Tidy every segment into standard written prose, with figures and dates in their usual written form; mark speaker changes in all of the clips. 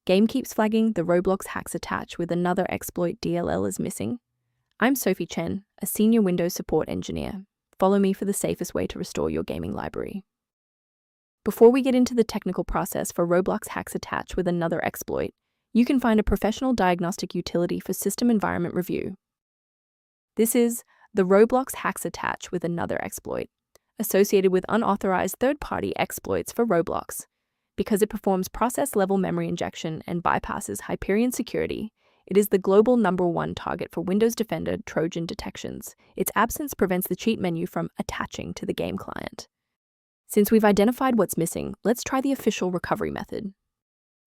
Speaker 1: Game keeps flagging the Roblox Hax attach with another exploit DLL is missing. I'm Sophie Chen, a senior Windows support engineer. Follow me for the safest way to restore your gaming library. Before we get into the technical process for Roblox Hax attach with another exploit, you can find a professional diagnostic utility for system environment review. This is the Roblox Hax attach with another exploit, associated with unauthorized third-party exploits for Roblox. Because it performs process-level memory injection and bypasses Hyperion security, it is the global #1 target for Windows Defender Trojan detections. Its absence prevents the cheat menu from attaching to the game client. Since we've identified what's missing, let's try the official recovery method.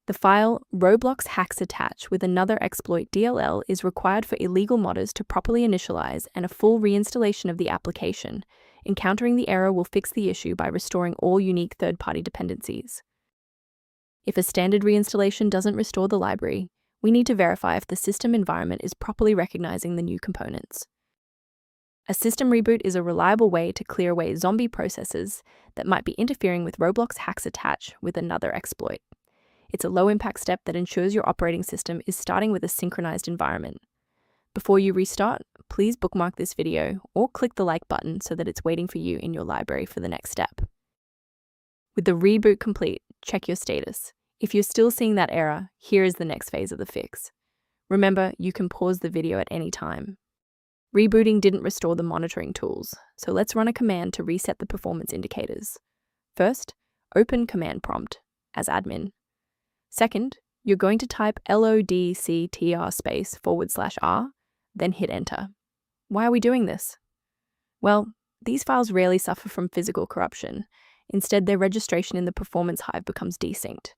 Speaker 1: The file Roblox Hax attach with another exploit DLL is required for illegal modders to properly initialize and a full reinstallation of the application. Encountering the error will fix the issue by restoring all unique third-party dependencies. If a standard reinstallation doesn't restore the library, we need to verify if the system environment is properly recognizing the new components. A system reboot is a reliable way to clear away zombie processes that might be interfering with Roblox Hax attach with another exploit. It's a low-impact step that ensures your operating system is starting with a synchronized environment. Before you restart, please bookmark this video or click the like button so that it's waiting for you in your library for the next step. With the reboot complete, check your status. If you're still seeing that error, here is the next phase of the fix. Remember, you can pause the video at any time. Rebooting didn't restore the monitoring tools, so let's run a command to reset the performance indicators. First, open command prompt as admin. Second, you're going to type lodctr/R, then hit enter. Why are we doing this? Well, these files rarely suffer from physical corruption. Instead, their registration in the performance hive becomes desynced.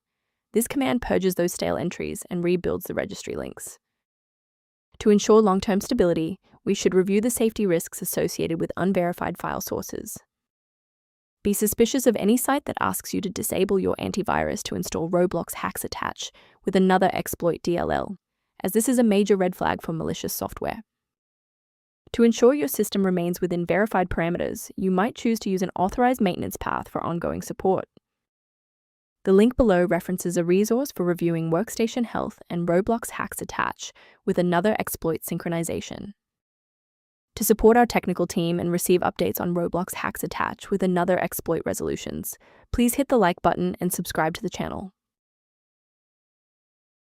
Speaker 1: This command purges those stale entries and rebuilds the registry links. To ensure long-term stability, we should review the safety risks associated with unverified file sources. Be suspicious of any site that asks you to disable your antivirus to install Roblox Hax attach with another exploit DLL, as this is a major red flag for malicious software. To ensure your system remains within verified parameters, you might choose to use an authorized maintenance path for ongoing support. The link below references a resource for reviewing workstation health and Roblox Hax attach with another exploit synchronization. To support our technical team and receive updates on Roblox Hax attach with another exploit resolutions, please hit the like button and subscribe to the channel.